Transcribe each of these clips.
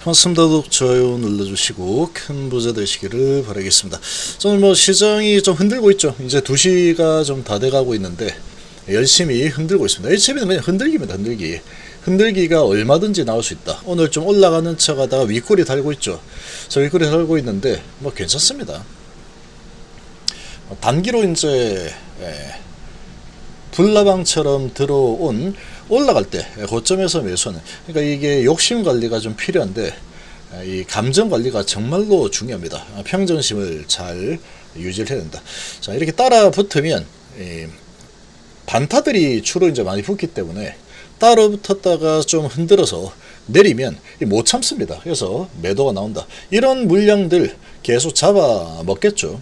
반갑습니다. 구독, 좋아요 눌러주시고 큰 부자 되시기를 바라겠습니다. 오늘 뭐 시장이 좀 흔들고 있죠. 이제 2시가 좀 다 돼가고 있는데 열심히 흔들고 있습니다. HB는 그냥 흔들기입니다. 흔들기가 얼마든지 나올 수 있다. 오늘 좀 올라가는 척 하다가 윗꼬리 달고 있죠. 저 윗꼬리 달고 있는데 뭐 괜찮습니다. 단기로 이제 불나방처럼 들어온 올라갈 때 고점에서 매수하는, 그러니까 이게 욕심 관리가 좀 필요한데 이 감정 관리가 정말로 중요합니다. 평정심을 잘 유지를 해야 된다. 자, 이렇게 따라 붙으면 반타들이 주로 이제 많이 붙기 때문에 따라 붙었다가 좀 흔들어서 내리면 못 참습니다. 그래서 매도가 나온다. 이런 물량들 계속 잡아 먹겠죠.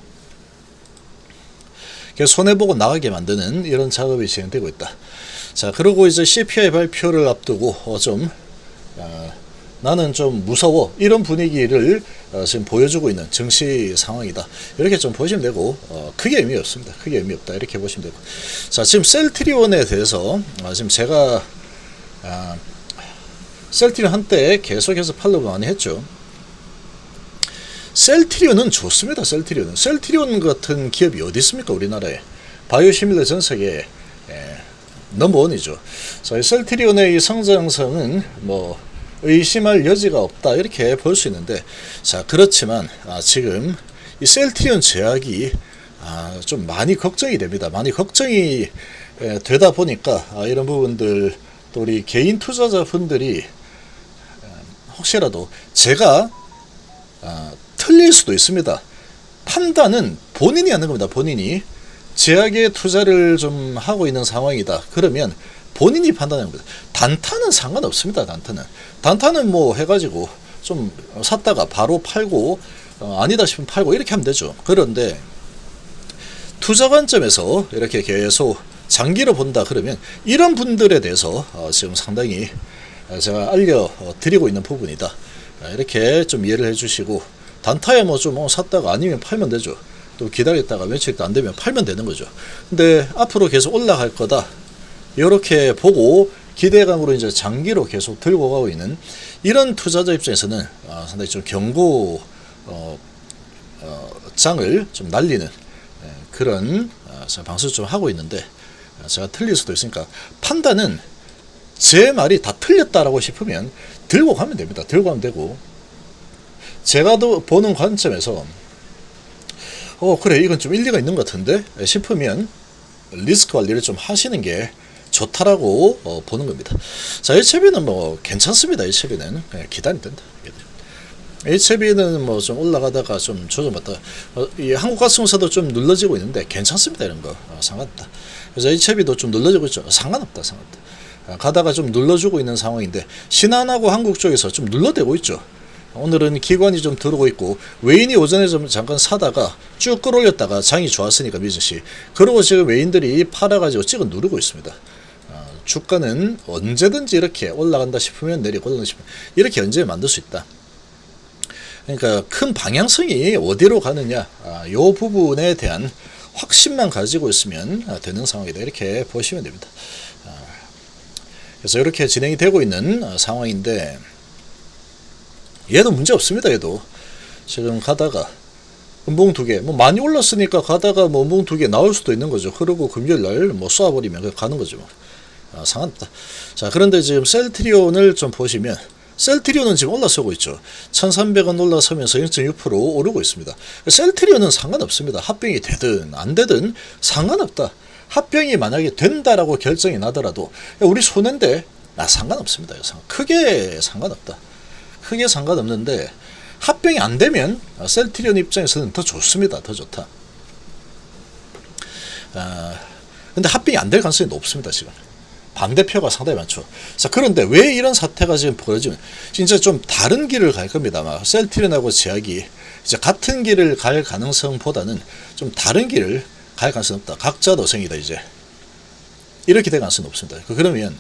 손해보고 나가게 만드는 이런 작업이 진행되고 있다. 자, 그리고 이제 CPI 발표를 앞두고 나는 좀 무서워, 이런 분위기를 지금 보여주고 있는 증시 상황이다. 이렇게 좀 보시면 되고, 크게 의미 없습니다. 크게 의미 없다. 이렇게 보시면 되고. 자, 지금 셀트리온에 대해서 지금 제가 셀트리온 한때 계속해서 팔로우 많이 했죠. 셀트리온은 좋습니다. 셀트리온 같은 기업이 어디 있습니까? 우리나라에. 바이오시밀러 전 세계 넘버원이죠. 자, 셀트리온의 이 성장성은 뭐 의심할 여지가 없다, 이렇게 볼 수 있는데, 자, 그렇지만 지금 이 셀트리온 제약이 좀 많이 걱정이 됩니다. 많이 걱정이 되다 보니까 이런 부분들, 또 우리 개인 투자자분들이 혹시라도 제가 틀릴 수도 있습니다. 판단은 본인이 하는 겁니다. 본인이 제약에 투자를 좀 하고 있는 상황이다. 그러면 본인이 판단하는 겁니다. 단타는 상관없습니다. 단타는 뭐 해가지고 좀 샀다가 바로 팔고, 아니다 싶으면 팔고, 이렇게 하면 되죠. 그런데 투자 관점에서 이렇게 계속 장기로 본다 그러면 이런 분들에 대해서 지금 상당히 제가 알려드리고 있는 부분이다. 이렇게 좀 이해를 해주시고, 단타야 뭐 좀 샀다가 아니면 팔면 되죠. 또 기다렸다가 며칠도 안 되면 팔면 되는 거죠. 근데 앞으로 계속 올라갈 거다, 이렇게 보고 기대감으로 이제 장기로 계속 들고 가고 있는 이런 투자자 입장에서는 상당히 좀 경고 장을 좀 날리는 그런 방송을 좀 하고 있는데, 제가 틀릴 수도 있으니까 판단은 제 말이 다 틀렸다라고 싶으면 들고 가면 됩니다. 들고 가면 되고, 제가 보는 관점에서 그래, 이건 좀 일리가 있는 것 같은데 싶으면 리스크 관리를 좀 하시는 게 좋다라고 보는 겁니다. 자, HB는 뭐 괜찮습니다. HB는 그냥 기다리면 된다. HB는 뭐 좀 올라가다가 좀 조정받다가 이 한국가스공사도 좀 눌러지고 있는데 괜찮습니다. 이런 거 상관없다. 그래서 HB도 좀 눌러지고 있죠. 상관없다. 가다가 좀 눌러주고 있는 상황인데, 신한하고 한국 쪽에서 좀 눌러대고 있죠. 오늘은 기관이 좀 들어오고 있고, 외인이 오전에 좀 잠깐 사다가 쭉 끌어올렸다가 장이 좋았으니까 미증시, 그리고 지금 외인들이 팔아가지고 찍어 누르고 있습니다. 주가는 언제든지 이렇게 올라간다 싶으면 내리고, 올라간다 싶으면 이렇게 언제 만들 수 있다. 그러니까 큰 방향성이 어디로 가느냐, 이 부분에 대한 확신만 가지고 있으면 되는 상황이다. 이렇게 보시면 됩니다. 그래서 이렇게 진행이 되고 있는 상황인데, 얘도 문제 없습니다. 얘도 지금 가다가 음봉 2개, 뭐 많이 올랐으니까 가다가 뭐 음봉 2개 나올 수도 있는 거죠. 그리고 금요일 날 뭐 쏴버리면 가는 거죠. 상관없다. 자, 그런데 지금 셀트리온을 좀 보시면, 셀트리온은 지금 올라서고 있죠. 1300원 올라서면서 1.6% 오르고 있습니다. 셀트리온은 상관없습니다. 합병이 되든 안 되든 상관없다. 합병이 만약에 된다라고 결정이 나더라도 우리 손해인데 상관없습니다. 크게 상관없다. 크게 상관없는데, 합병이 안 되면 셀트리온 입장에서는 더 좋습니다. 더 좋다. 근데 합병이 안 될 가능성이 높습니다. 지금 반대표가 상당히 많죠. 자, 그런데 왜 이런 사태가 지금 벌어지면, 진짜 좀 다른 길을 갈 겁니다. 아마 셀트리온하고 제약이 이제 같은 길을 갈 가능성보다는 좀 다른 길을 갈 가능성이 없다. 각자 도생이다. 이제 이렇게 될 가능성이 높습니다. 그러면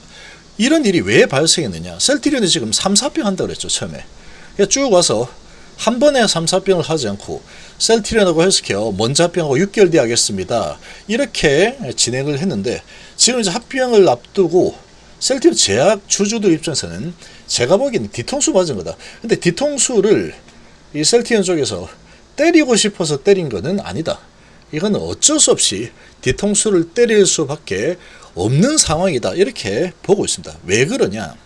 이런 일이 왜 발생했느냐? 셀트리온이 지금 3, 4병 한다고 그랬죠. 처음에 쭉 와서 한 번에 3, 4병을 하지 않고, 셀트리온하고 헬스케어 먼저 합병하고 6개월 뒤에 하겠습니다, 이렇게 진행을 했는데, 지금 이제 합병을 앞두고 셀트리온 제약 주주들 입장에서는 제가 보기에는 뒤통수 맞은 거다. 근데 뒤통수를 이 셀트리온 쪽에서 때리고 싶어서 때린 거는 아니다. 이건 어쩔 수 없이 뒤통수를 때릴 수밖에 없는 상황이다. 이렇게 보고 있습니다. 왜 그러냐?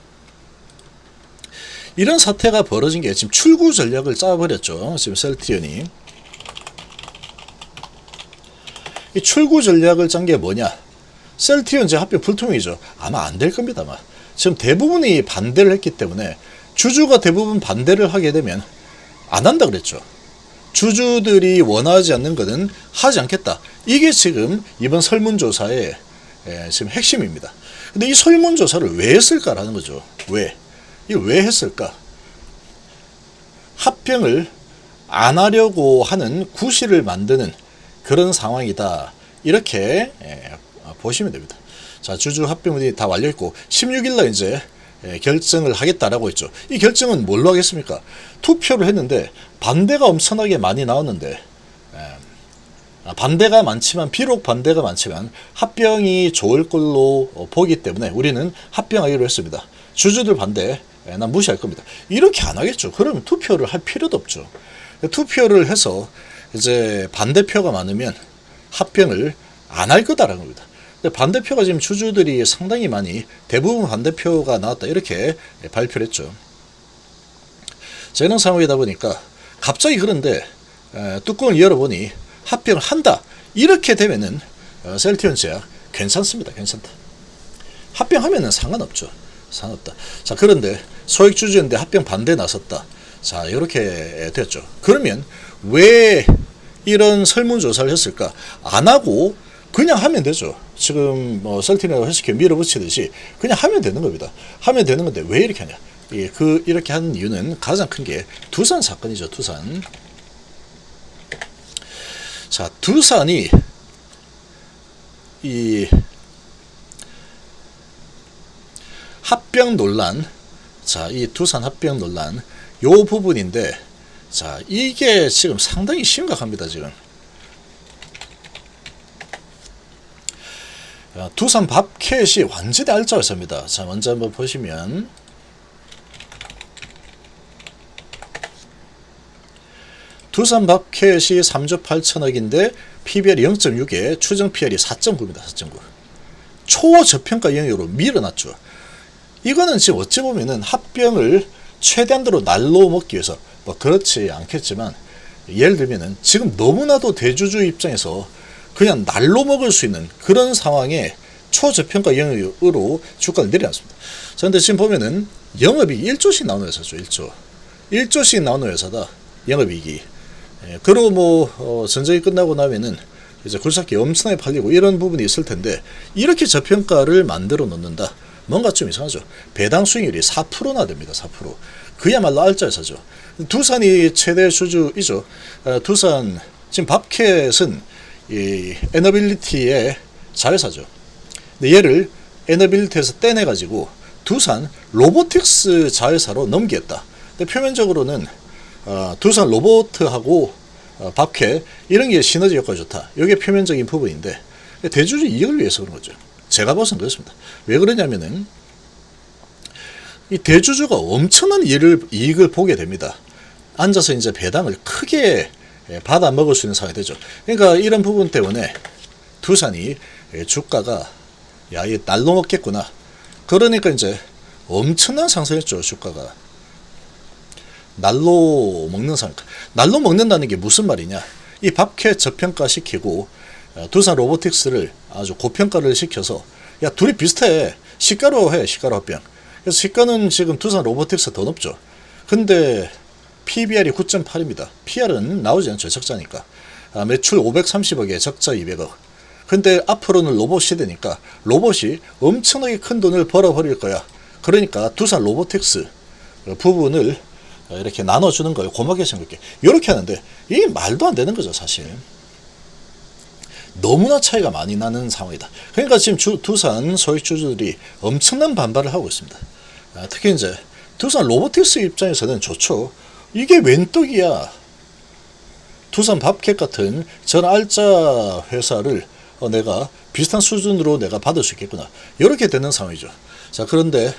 이런 사태가 벌어진 게 지금 출구 전략을 짜버렸죠. 지금 셀트리온이. 이 출구 전략을 짠 게 뭐냐? 셀트리온 제 합병 불통이죠. 아마 안 될 겁니다. 아마. 지금 대부분이 반대를 했기 때문에 주주가 대부분 반대를 하게 되면 안 한다 그랬죠. 주주들이 원하지 않는 것은 하지 않겠다. 이게 지금 이번 설문조사의 지금 핵심입니다. 근데 이 설문조사를 왜 했을까라는 거죠. 왜? 이거 왜 했을까? 합병을 안 하려고 하는 구실을 만드는 그런 상황이다. 이렇게 보시면 됩니다. 자, 주주 합병이 다 완료했고 16일날 이제 결정을 하겠다라고 했죠. 이 결정은 뭘로 하겠습니까? 투표를 했는데 반대가 엄청나게 많이 나왔는데 반대가 많지만 비록 반대가 많지만 합병이 좋을 걸로 보기 때문에 우리는 합병하기로 했습니다. 주주들 반대 난 무시할 겁니다. 이렇게 안 하겠죠. 그러면 투표를 할 필요도 없죠. 투표를 해서 이제 반대표가 많으면 합병을 안 할 거다라는 겁니다. 반대표가 지금 주주들이 상당히 많이 대부분 반대표가 나왔다 이렇게 발표를 했죠. 재능 상황이다 보니까 갑자기 그런데 뚜껑을 열어보니 합병을 한다 이렇게 되면은 셀트리온 제약 괜찮습니다. 괜찮다. 합병하면은 상관없죠. 상관없다. 자, 그런데 소액주주인데 합병 반대 나섰다. 자, 이렇게 됐죠. 그러면 왜 이런 설문조사를 했을까? 안 하고 그냥 하면 되죠. 지금 뭐 셀트리온 헬스케어 밀어붙이듯이 그냥 하면 되는 겁니다. 하면 되는 건데 왜 이렇게 하냐? 이렇게 하는 이유는 가장 큰 게 두산 사건이죠. 두산. 자, 두산이 이 합병 논란, 자, 이 두산 합병 논란 요 부분인데, 자, 이게 지금 상당히 심각합니다. 지금 두산 밥캣이 완전히 알짜 회사입니다. 자, 먼저 한번 보시면 두산 밥캣이 3조 8천억인데 PBR이 0.6에 추정 PR이 4.9입니다. 4.9. 초저평가 영역으로 밀어놨죠. 이거는 지금 어찌 보면은 합병을 최대한으로 날로 먹기 위해서 뭐 그렇지 않겠지만 예를 들면은 지금 너무나도 대주주 입장에서 그냥 날로 먹을 수 있는 그런 상황에 초저평가 영역으로 주가를 내려놨습니다. 자, 근데 지금 보면은 영업이익 1조씩 나오는 회사죠. 1조씩 나오는 회사다. 영업이익이. 그리고 뭐 전쟁이 끝나고 나면은 이제 굴삭기 엄청나게 팔리고 이런 부분이 있을 텐데 이렇게 저평가를 만들어 놓는다. 뭔가 좀 이상하죠. 배당 수익률이 4%나 됩니다. 4%. 그야말로 알짜 회사죠. 두산이 최대 주주이죠. 두산 지금 밥캣은 이 에너빌리티의 자회사죠. 근데 얘를 에너빌리티에서 떼내가지고 두산 로보틱스 자회사로 넘기겠다. 근데 표면적으로는 두산 로보트하고 밥캣 이런 게 시너지 효과가 좋다. 이게 표면적인 부분인데 대주주 이익을 위해서 그런 거죠. 제가 봐서는 그렇습니다. 왜 그러냐면은 이 대주주가 엄청난 이익을 보게 됩니다. 앉아서 이제 배당을 크게 받아 먹을 수 있는 상황이 되죠. 그러니까 이런 부분 때문에 두산이 주가가 야, 이 날로 먹겠구나. 그러니까 이제 엄청난 상승했죠. 주가가. 날로 먹는 상황. 날로 먹는다는 게 무슨 말이냐? 이 밥캣 저평가 시키고 두산 로보틱스를 아주 고평가를 시켜서 야, 둘이 비슷해. 시가로 해. 시가로 합병. 그래서 시가는 지금 두산 로보틱스 더 높죠. 근데 PBR이 9.8입니다. PR은 나오지 않죠. 적자니까. 매출 530억에 적자 200억. 근데 앞으로는 로봇 시대니까 로봇이 엄청나게 큰 돈을 벌어버릴 거야. 그러니까 두산 로보틱스 부분을 이렇게 나눠주는 걸 고맙게 생각해. 이렇게 하는데 이게 말도 안 되는 거죠. 사실. 너무나 차이가 많이 나는 상황이다. 그러니까 지금 두산 소액주주들이 엄청난 반발을 하고 있습니다. 특히 이제 두산 로보틱스 입장에서는 좋죠. 이게 웬 떡이야. 두산 밥캣 같은 전 알짜 회사를 내가 비슷한 수준으로 내가 받을 수 있겠구나. 이렇게 되는 상황이죠. 자, 그런데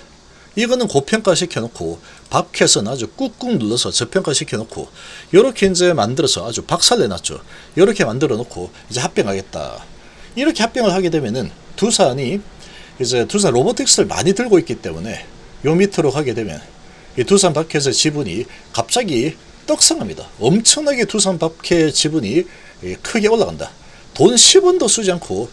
이거는 고평가 시켜놓고 밥캣은 아주 꾹꾹 눌러서 저평가 시켜놓고 요렇게 이제 만들어서 아주 박살내놨죠. 요렇게 만들어 놓고 이제 합병하겠다. 이렇게 합병을 하게 되면은 두산이 이제 두산 로보틱스를 많이 들고 있기 때문에 요 밑으로 가게 되면 이 두산 밥캣의 지분이 갑자기 떡상합니다. 엄청나게 두산 밥캣 지분이 크게 올라간다. 돈 10원도 쓰지 않고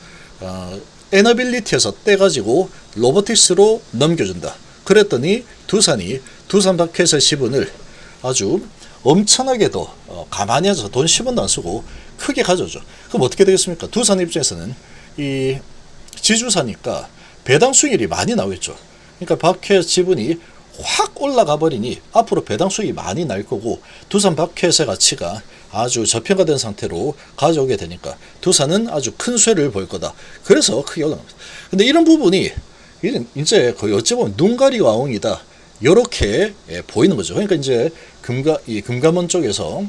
에너빌리티에서 떼가지고 로보틱스로 넘겨준다. 그랬더니 두산이 두산 밥캣의 지분을 아주 엄청나게 더 가만히 앉아서 돈 10원도 안 쓰고 크게 가져오죠. 그럼 어떻게 되겠습니까? 두산 입장에서는 이 지주사니까 배당 수익률이 많이 나오겠죠. 그러니까 밥캣 지분이 확 올라가 버리니 앞으로 배당 수익이 많이 날 거고 두산 밥캣의 가치가 아주 저평가된 상태로 가져오게 되니까 두산은 아주 큰 수혜를 볼 거다. 그래서 크게 올라갑니다. 근데 이런 부분이 이제 거의 어찌 보면 눈가리가 와웅이다. 요렇게 보이는 거죠. 그러니까 이제 금감원 쪽에서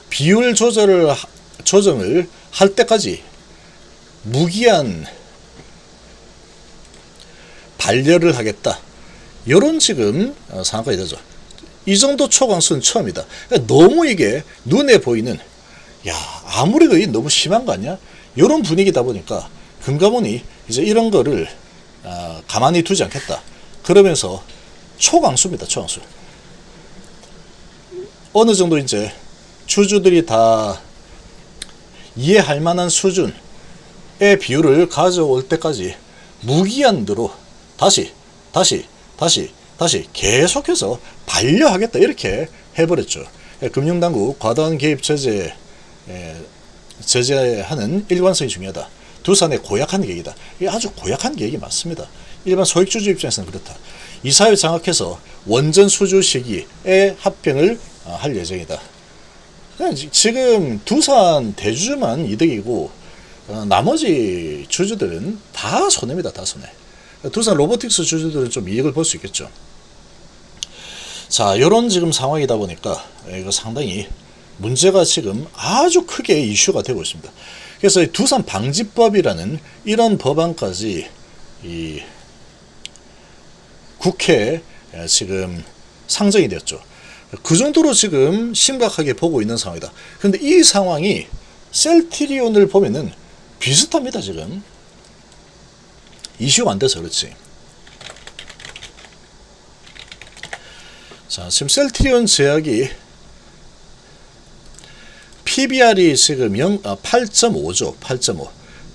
비율 조정을 할 때까지 무기한 반려를 하겠다. 요런 지금 상황이 되죠. 이 정도 초강수는 처음이다. 그러니까 너무 이게 눈에 보이는, 야, 아무리 그게 너무 심한 거 아니야? 요런 분위기다 보니까 금감원이 이제 이런 거를 가만히 두지 않겠다. 그러면서 초강수입니다. 초강수. 어느 정도 이제 주주들이 다 이해할 만한 수준의 비율을 가져올 때까지 무기한대로 다시 계속해서 반려하겠다. 이렇게 해버렸죠. 금융당국 과도한 개입 제재하는 일관성이 중요하다. 두산의 고약한 계획이다. 이게 아주 고약한 계획이 맞습니다. 일반 소액주주 입장에서는 그렇다. 이사회 장악해서 원전 수주 시기에 합병을 할 예정이다. 지금 두산 대주주만 이득이고 나머지 주주들은 다 손해입니다. 다 손해. 두산 로보틱스 주주들은 좀 이익을 볼 수 있겠죠. 자, 요런 지금 상황이다 보니까 이거 상당히 문제가 지금 아주 크게 이슈가 되고 있습니다. 그래서 이 두산 방지법이라는 이런 법안까지 이 국회에 지금 상정이 되었죠. 그 정도로 지금 심각하게 보고 있는 상황이다. 그런데 이 상황이 셀트리온을 보면은 비슷합니다. 지금 이슈가 안 돼서 그렇지. 자, 지금 셀트리온 제약이 PBR이 지금 8.5죠. 8.5.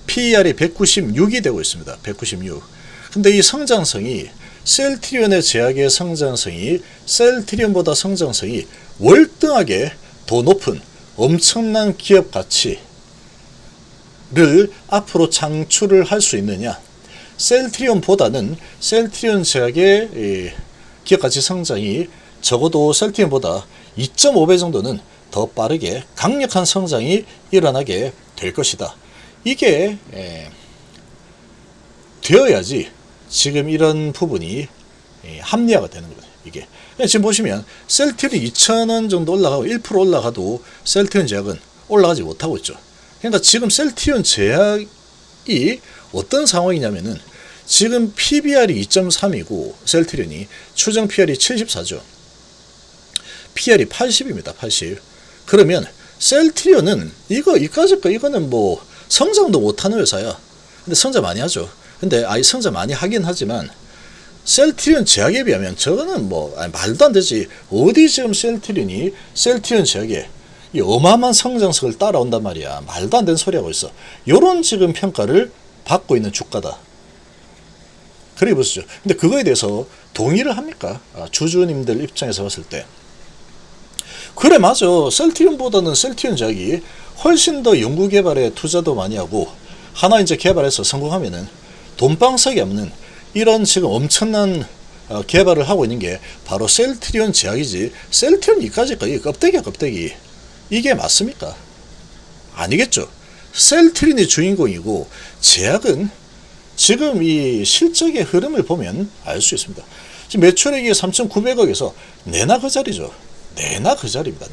PER이 196이 되고 있습니다. 196. 근데 이 성장성이 셀트리온의 제약의 성장성이 셀트리온보다 성장성이 월등하게 더 높은 엄청난 기업 가치를 앞으로 창출을 할 수 있느냐. 셀트리온보다는 셀트리온 제약의 기업 가치 성장이 적어도 셀트리온보다 2.5배 정도는 더 빠르게 강력한 성장이 일어나게 될 것이다. 이게 되어야지 지금 이런 부분이 합리화가 되는 거예요. 이게 지금 보시면 셀트리온 2,000원 정도 올라가고 1% 올라가도 셀트리온 제약은 올라가지 못하고 있죠. 그러니까 지금 셀트리온 제약이 어떤 상황이냐면은 지금 PBR이 2.3이고 셀트리온이 추정 PR이 74죠. PR이 80입니다. 80. 그러면 셀트리온은 이거는 뭐 성장도 못하는 회사야. 근데 성장 많이 하죠. 근데 성장 많이 하긴 하지만 셀트리온 제약에 비하면 저거는 뭐 말도 안 되지. 어디 지금 셀트리온 제약에 이 어마어마한 성장성을 따라온단 말이야. 말도 안 되는 소리 하고 있어. 요런 지금 평가를 받고 있는 주가다. 그래 보시죠. 근데 그거에 대해서 동의를 합니까? 주주님들 입장에서 봤을 때. 그래, 맞아. 셀트리온보다는 셀트리온 제약이 훨씬 더 연구개발에 투자도 많이 하고 하나 이제 개발해서 성공하면은 돈방석이 없는 이런 지금 엄청난 개발을 하고 있는 게 바로 셀트리온 제약이지. 셀트리온 이까지가 껍데기야, 껍데기. 이게 맞습니까? 아니겠죠. 셀트리온이 주인공이고 제약은 지금 이 실적의 흐름을 보면 알 수 있습니다. 지금 매출액이 3,900억에서 내나 그 자리죠. 내나 그 자리입니다.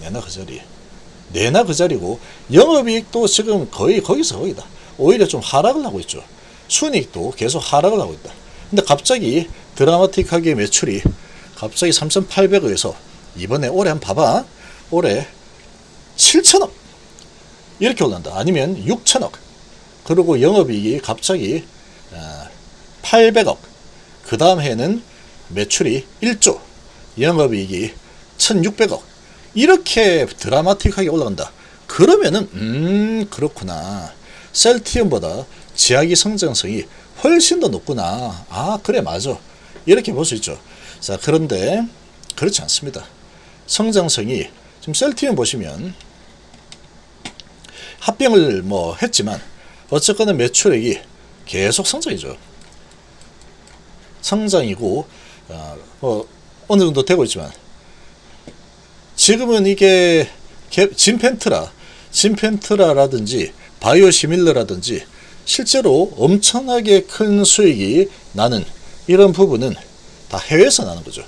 내나 그 자리고 영업이익도 지금 거의 거기서 거기다. 오히려 좀 하락을 하고 있죠. 순이익도 계속 하락을 하고 있다. 근데 갑자기 드라마틱하게 매출이 갑자기 3,800억에서 이번에 올해 한번 봐봐. 올해 7천억 이렇게 올라간다. 아니면 6천억. 그리고 영업이익이 갑자기 800억. 그 다음 해에는 매출이 1조, 영업이익이 1600억. 이렇게 드라마틱하게 올라간다. 그러면은 그렇구나. 셀트리온보다 제약이 성장성이 훨씬 더 높구나. 아, 그래, 맞아. 이렇게 볼 수 있죠. 자, 그런데 그렇지 않습니다. 성장성이 지금 셀트리온 보시면 합병을 뭐 했지만 어쨌거나 매출액이 계속 성장이죠. 성장이고 뭐 어느 정도 되고 있지만 지금은 이게 진펜트라라든지 바이오시밀러라든지 실제로 엄청나게 큰 수익이 나는 이런 부분은 다 해외에서 나는 거죠.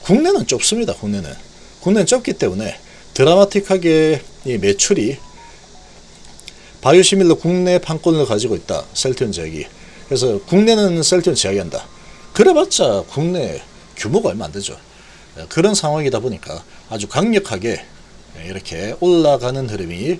국내는 좁습니다. 국내는 좁기 때문에 드라마틱하게 이 매출이 바이오시밀러 국내 판권을 가지고 있다. 셀트리온 제약이. 그래서 국내는 셀트리온 제약이 한다. 그래봤자 국내 규모가 얼마 안 되죠. 그런 상황이다 보니까 아주 강력하게 이렇게 올라가는 흐름이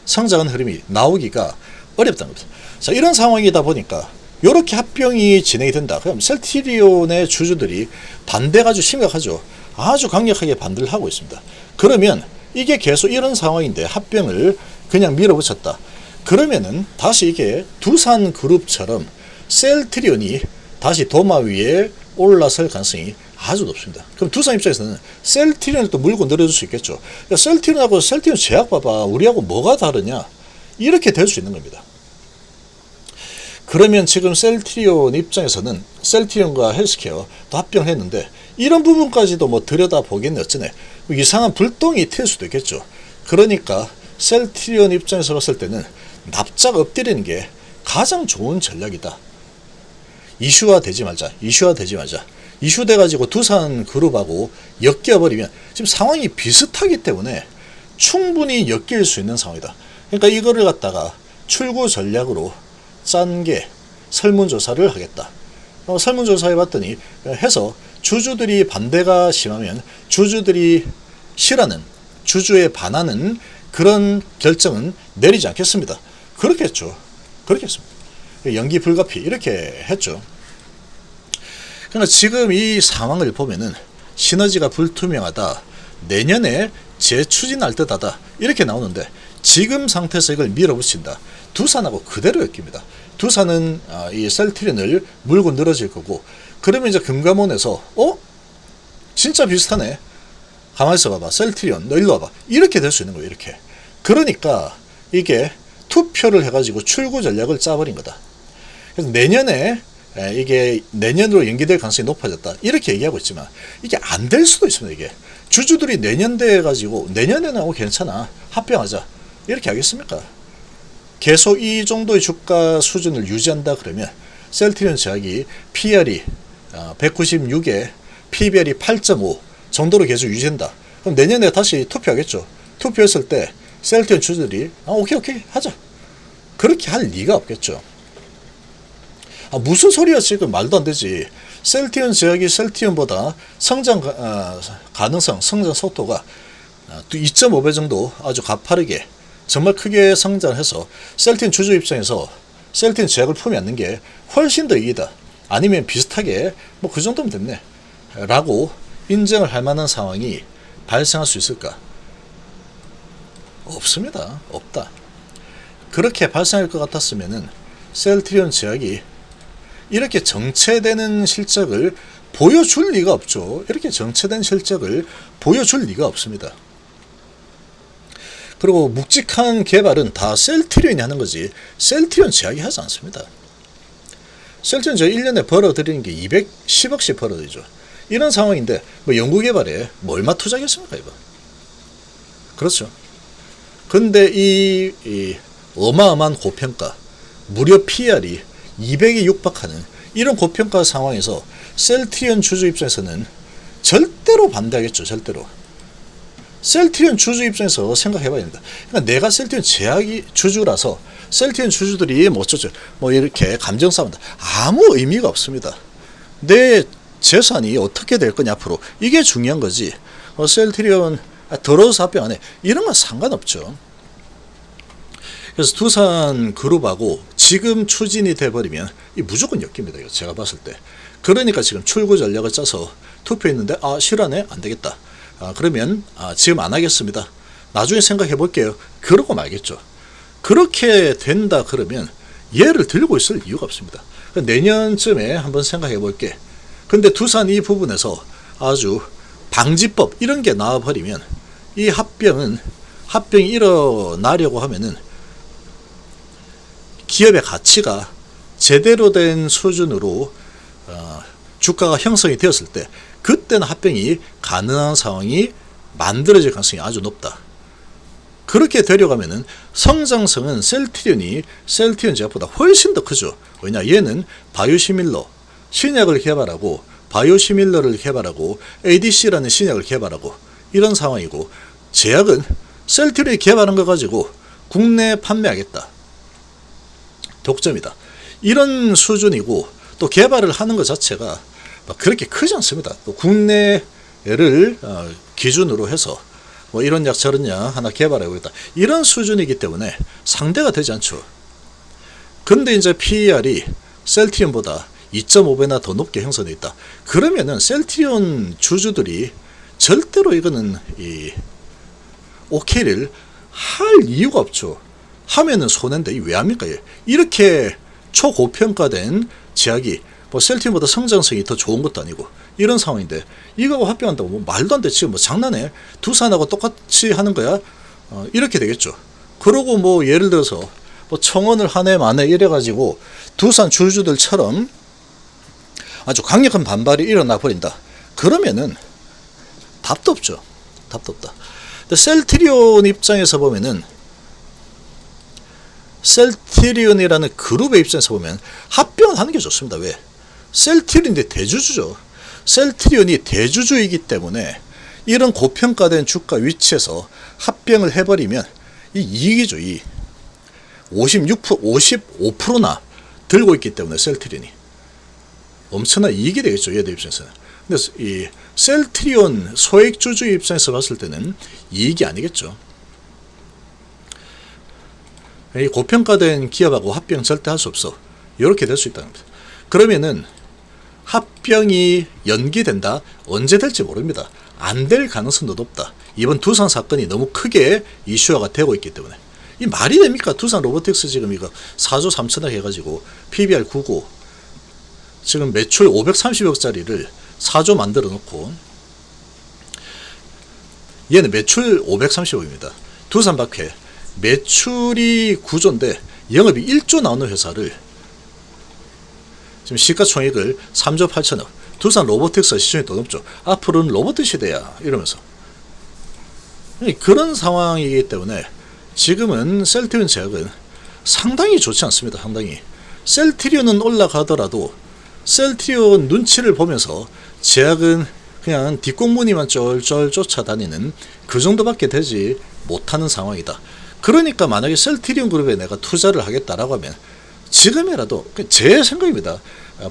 성장하는 흐름이 나오기가 어렵다는 겁니다. 자, 이런 상황이다 보니까 이렇게 합병이 진행이 된다. 그럼 셀트리온의 주주들이 반대가 아주 심각하죠. 아주 강력하게 반대를 하고 있습니다. 그러면 이게 계속 이런 상황인데 합병을 그냥 밀어붙였다. 그러면은 다시 이게 두산그룹처럼 셀트리온이 다시 도마 위에 올라설 가능성이 아주 높습니다. 그럼 두산 입장에서는 셀트리온을 또 물고 늘어줄 수 있겠죠. 야, 셀트리온하고 셀트리온 제약 봐봐. 우리하고 뭐가 다르냐. 이렇게 될 수 있는 겁니다. 그러면 지금 셀트리온 입장에서는 셀트리온과 헬스케어 또 합병을 했는데 이런 부분까지도 뭐 들여다보겠네 어쩌네. 이상한 불똥이 튈 수도 있겠죠. 그러니까 셀트리온 입장에서 봤을 때는 납작 엎드리는 게 가장 좋은 전략이다. 이슈화되지 말자. 이슈돼가지고 두산그룹하고 엮여버리면 지금 상황이 비슷하기 때문에 충분히 엮일 수 있는 상황이다. 그러니까 이거를 갖다가 출구 전략으로 짠 게 설문조사를 하겠다. 설문조사 해봤더니 해서 주주들이 반대가 심하면 주주들이 싫어하는 주주에 반하는 그런 결정은 내리지 않겠습니다. 그렇게 했죠. 그렇게 했습니다. 연기 불가피 이렇게 했죠. 그러나 지금 이 상황을 보면은 시너지가 불투명하다. 내년에 재추진할 듯하다. 이렇게 나오는데 지금 상태에서 이걸 밀어붙인다. 두산하고 그대로 엮입니다. 두산은 이 셀트리온을 물고 늘어질 거고 그러면 이제 금감원에서 진짜 비슷하네. 가만히 있어 봐봐. 셀트리온 너 일로 와봐. 이렇게 될 수 있는 거예요. 이렇게. 그러니까 이게 투표를 해가지고 출구 전략을 짜버린 거다. 그래서 내년에 이게 내년으로 연기될 가능성이 높아졌다. 이렇게 얘기하고 있지만 이게 안 될 수도 있습니다. 이게 주주들이 내년 돼 가지고 내년에는 괜찮아 합병하자 이렇게 하겠습니까? 계속 이 정도의 주가 수준을 유지한다 그러면 셀트리온 제약이 PR이 196에 PBR이 8.5 정도로 계속 유지한다. 그럼 내년에 다시 투표하겠죠. 투표했을 때 셀트리온 주주들이 오케이 하자. 그렇게 할 리가 없겠죠. 무슨 소리야 지금 말도 안 되지. 셀트리온 제약이 셀트리온보다 성장 가능성, 성장 속도가 2.5배 정도 아주 가파르게 정말 크게 성장해서 셀트리온 주주 입장에서 셀트리온 제약을 품에 안는 게 훨씬 더 이익이다. 아니면 비슷하게 뭐 그 정도면 됐네 라고 인정을 할 만한 상황이 발생할 수 있을까? 없습니다. 없다. 그렇게 발생할 것 같았으면은 셀트리온 제약이 이렇게 정체되는 실적을 보여줄 리가 없죠. 이렇게 정체된 실적을 보여줄 리가 없습니다. 그리고 묵직한 개발은 다 셀트리온이 하는 거지 셀트리온 제약이 하지 않습니다. 셀트리온 제약 1년에 벌어들이는 게 210억씩 벌어들이죠. 이런 상황인데 뭐 연구개발에 뭐 얼마 투자하겠습니까 이거. 그렇죠. 근데 이 어마어마한 고평가 무려 PR이 200에 육박하는 이런 고평가 상황에서 셀트리온 주주 입장에서는 절대로 반대하겠죠. 절대로. 셀트리온 주주 입장에서 생각해봐야 됩니다. 그러니까 내가 셀트리온 제약이 주주라서 셀트리온 주주들이 뭐 어쩌죠 뭐 이렇게 감정 싸운다, 아무 의미가 없습니다. 내 재산이 어떻게 될 거냐 앞으로, 이게 중요한 거지. 셀트리온 더러워서 합병 안 해, 이런 건 상관없죠. 그래서 두산그룹하고 지금 추진이 돼버리면 이 무조건 엮입니다. 이거 제가 봤을 때. 그러니까 지금 출구 전략을 짜서 투표했는데 실화네, 안 되겠다. 그러면 지금 안 하겠습니다. 나중에 생각해 볼게요. 그러고 말겠죠. 그렇게 된다 그러면 얘를 들고 있을 이유가 없습니다. 내년쯤에 한번 생각해 볼게. 근데 두산 이 부분에서 아주 방지법 이런 게 나와버리면 이 합병이 일어나려고 하면은 기업의 가치가 제대로 된 수준으로 주가가 형성이 되었을 때 그때는 합병이 가능한 상황이 만들어질 가능성이 아주 높다. 그렇게 되려가면은 성장성은 셀트리온 제약보다 훨씬 더 크죠. 왜냐, 얘는 바이오시밀러 신약을 개발하고 바이오시밀러를 개발하고 ADC라는 신약을 개발하고 이런 상황이고, 제약은 셀트리온이 개발한 거 가지고 국내에 판매하겠다. 독점이다. 이런 수준이고, 또 개발을 하는 것 자체가 그렇게 크지 않습니다. 또 국내를 기준으로 해서 뭐 이런 약 저런 약 하나 개발하고 있다, 이런 수준이기 때문에 상대가 되지 않죠. 근데 이제 PER이 셀트리온보다 2.5배나 더 높게 형성되어 있다. 그러면은 셀트리온 주주들이 절대로 이거는 오케이를 할 이유가 없죠. 하면은 손해인데 왜 합니까? 이렇게 초고평가된 제약이 뭐 셀트리온보다 성장성이 더 좋은 것도 아니고 이런 상황인데 이거하고 합병한다고 뭐 말도 안 돼. 지금 뭐 장난해? 두산하고 똑같이 하는 거야? 이렇게 되겠죠. 그러고 뭐 예를 들어서 뭐 청원을 한 해 만에 이래가지고 두산 주주들처럼 아주 강력한 반발이 일어나 버린다. 그러면은 답도 없죠. 답도 없다. 근데 셀트리온 입장에서 보면은, 셀트리온이라는 그룹의 입장에서 보면 합병을 하는 게 좋습니다. 왜? 셀트리온이 대주주죠. 셀트리온이 대주주이기 때문에 이런 고평가된 주가 위치에서 합병을 해버리면 이 이익이죠. 55%나 들고 있기 때문에 셀트리온이 엄청난 이익이 되겠죠. 얘들 입장에서는. 근데 이 셀트리온 소액주주 입장에서 봤을 때는 이익이 아니겠죠. 이 고평가된 기업하고 합병 절대 할 수 없어. 이렇게 될 수 있다는 겁니다. 그러면은 합병이 연기된다? 언제 될지 모릅니다. 안 될 가능성도 높다. 이번 두산 사건이 너무 크게 이슈화가 되고 있기 때문에. 이 말이 됩니까? 두산 로보틱스 지금 이거 4조 3천억 해가지고 PBR 9고 지금 매출 530억짜리를 4조 만들어 놓고, 얘는 매출 530억입니다. 두산박회 매출이 9조인데 영업이 1조 나오는 회사를 지금 시가총액을 3조 8천억. 두산 로보틱스 시중이 더 높죠. 앞으로는 로봇 시대야 이러면서. 그런 상황이기 때문에 지금은 셀트리온 제약은 상당히 좋지 않습니다. 상당히. 셀트리온은 올라가더라도 셀트리온 눈치를 보면서 제약은 그냥 뒷공무니만 쫄쫄 쫓아다니는 그 정도밖에 되지 못하는 상황이다. 그러니까 만약에 셀트리온 그룹에 내가 투자를 하겠다라고 하면 지금이라도, 제 생각입니다.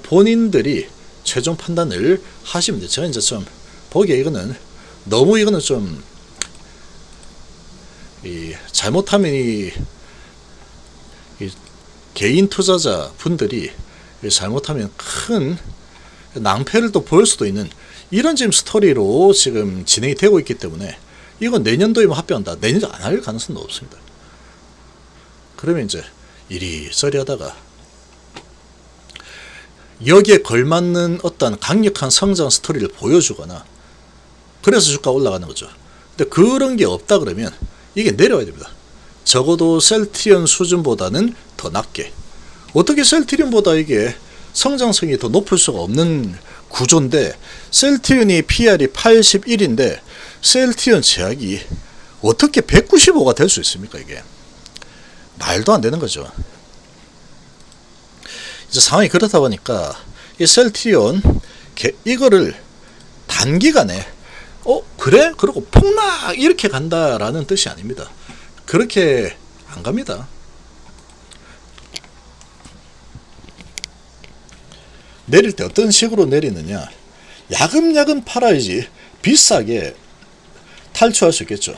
본인들이 최종 판단을 하시면 돼요. 제가 이제 좀 보기에 이거는 좀 잘못하면 이 개인 투자자 분들이 잘못하면 큰 낭패를 또 보일 수도 있는 이런 지금 스토리로 지금 진행이 되고 있기 때문에 이건 내년도에만 합병한다. 내년도 안 할 가능성도 없습니다. 그러면 이제 이리저리 하다가 여기에 걸맞는 어떤 강력한 성장 스토리를 보여주거나 그래서 주가 올라가는 거죠. 근데 그런 게 없다 그러면 이게 내려와야 됩니다. 적어도 셀트리온 수준보다는 더 낮게. 어떻게 셀트리온보다 이게 성장성이 더 높을 수가 없는 구조인데, 셀트리온이 PR이 81인데 셀트리온 제약이 어떻게 195가 될 수 있습니까? 이게 말도 안 되는 거죠. 이제 상황이 그렇다 보니까 이 셀트리온 이거를 단기간에 그래? 그러고 폭락 이렇게 간다라는 뜻이 아닙니다. 그렇게 안 갑니다. 내릴 때 어떤 식으로 내리느냐, 야금야금 팔아야지 비싸게 탈출할 수 있겠죠.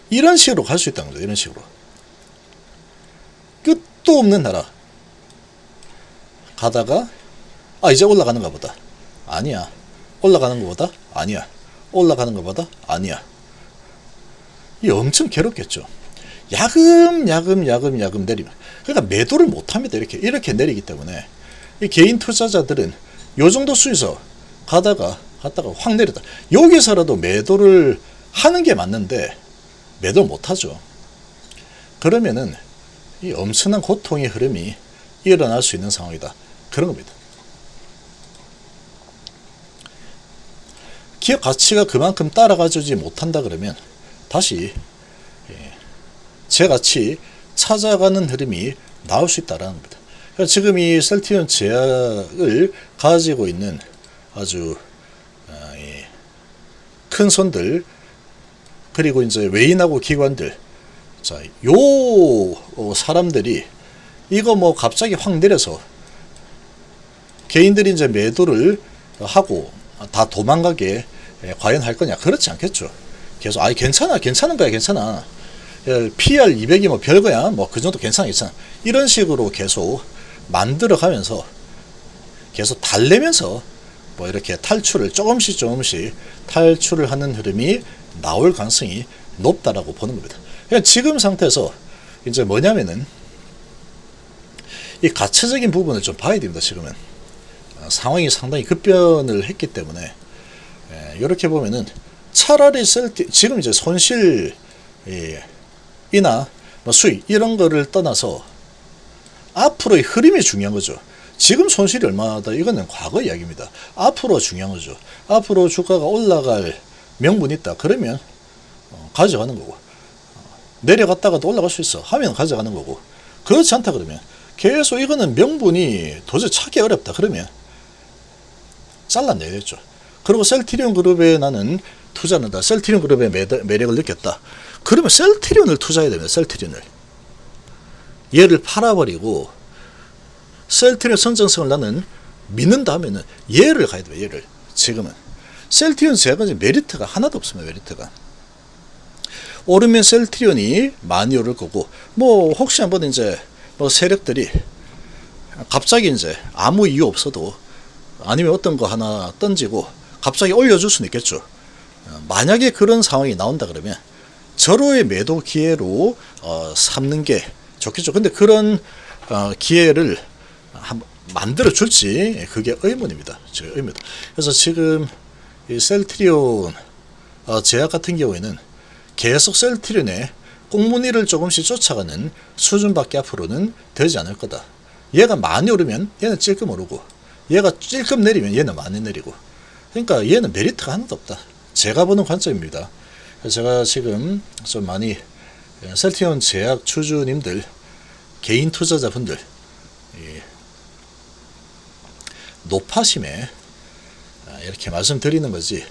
이런 식으로 갈 수 있다는 거죠. 이런 식으로 끝도 없는 나라 가다가 이제 올라가는가 보다. 아니야. 올라가는 것보다 아니야. 올라가는 것보다 아니야. 이 엄청 괴롭겠죠. 야금 내리면, 그러니까 매도를 못합니다. 이렇게 내리기 때문에 이 개인 투자자들은 요 정도 수에서 갔다가 확 내렸다. 여기서라도 매도를 하는 게 맞는데 매도를 못하죠. 그러면은 이 엄청난 고통의 흐름이 일어날 수 있는 상황이다. 그런 겁니다. 기업 가치가 그만큼 따라가지 못한다 그러면 다시 제가치 찾아가는 흐름이 나올 수 있다라는 겁니다. 그러니까 지금 이 셀트리온 제약을 가지고 있는 아주 큰 손들, 그리고 이제 외인하고 기관들, 자, 요 사람들이 이거 뭐 갑자기 확 내려서 개인들이 이제 매도를 하고 다 도망가게 과연 할 거냐? 그렇지 않겠죠. 계속 괜찮은 거야, 괜찮아. PR 200이 뭐 별거야, 뭐 그 정도 괜찮아. 이런 식으로 계속 만들어 가면서 계속 달래면서 뭐 이렇게 탈출을 조금씩 탈출을 하는 흐름이 나올 가능성이 높다라고 보는 겁니다. 그러니까 지금 상태에서 이제 뭐냐면은 이 가치적인 부분을 좀 봐야 됩니다. 지금은 상황이 상당히 급변을 했기 때문에 이렇게 보면은 차라리 지금 이제 손실 이나 뭐 수익 이런 거를 떠나서 앞으로의 흐름이 중요한 거죠. 지금 손실이 얼마다, 이거는 과거 이야기입니다. 앞으로 중요한 거죠. 앞으로 주가가 올라갈 명분이 있다 그러면 가져가는 거고, 내려갔다가도 올라갈 수 있어 하면 가져가는 거고, 그렇지 않다 그러면 계속 이거는 명분이 도저히 찾기 어렵다 그러면 잘라내야겠죠. 그리고 셀트리온 그룹에 나는 투자한다, 셀트리온 그룹의 매력을 느꼈다 그러면 셀트리온을 투자해야 됩니다. 셀트리온을 얘를 팔아버리고 셀트리온 선정성을 나는 믿는다 하면은 얘를 가야 돼요. 얘를. 지금은 셀트리온 제약은 메리트가 하나도 없습니다. 메리트가 오르면 셀트리온이 많이 오를 거고, 뭐 혹시 한번 이제 뭐 세력들이 갑자기 이제 아무 이유 없어도 아니면 어떤 거 하나 던지고 갑자기 올려줄 수는 있겠죠. 만약에 그런 상황이 나온다 그러면 절호의 매도 기회로 삼는 게 좋겠죠. 근데 그런 기회를 만들어 줄지 그게 의문입니다. 의문. 그래서 지금 이 셀트리온 제약 같은 경우에는 계속 셀트리온의 꽁무니를 조금씩 쫓아가는 수준밖에 앞으로는 되지 않을 거다. 얘가 많이 오르면 얘는 찔끔 오르고, 얘가 찔끔 내리면 얘는 많이 내리고, 그러니까 얘는 메리트가 하나도 없다. 제가 보는 관점입니다. 제가 지금 좀 많이 셀트리온 제약 주주님들, 개인 투자자분들 노파심에 이렇게 말씀드리는 거지,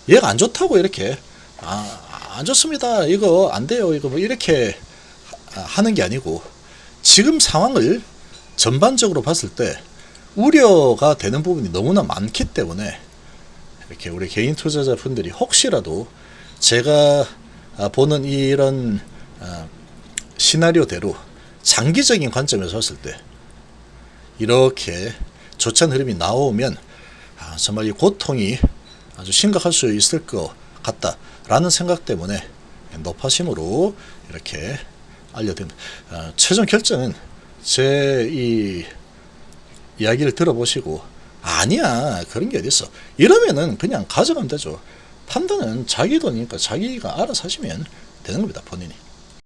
얘가 안 좋다고 이렇게 안 좋습니다, 이거 안 돼요, 이거 뭐 이렇게 하는 게 아니고, 지금 상황을 전반적으로 봤을 때 우려가 되는 부분이 너무나 많기 때문에 이렇게 우리 개인 투자자 분들이 혹시라도 제가 보는 이런 시나리오대로 장기적인 관점에서 봤을 때 이렇게 좋지 않은 흐름이 나오면 정말 이 고통이 아주 심각할 수 있을 것 같다라는 생각 때문에 노파심으로 이렇게 알려드립니다. 최종 결정은 제 이 이야기를 들어보시고 아니야 그런 게 어딨어 이러면은 그냥 가져가면 되죠. 판단은 자기 돈이니까 자기가 알아서 하시면 되는 겁니다. 본인이.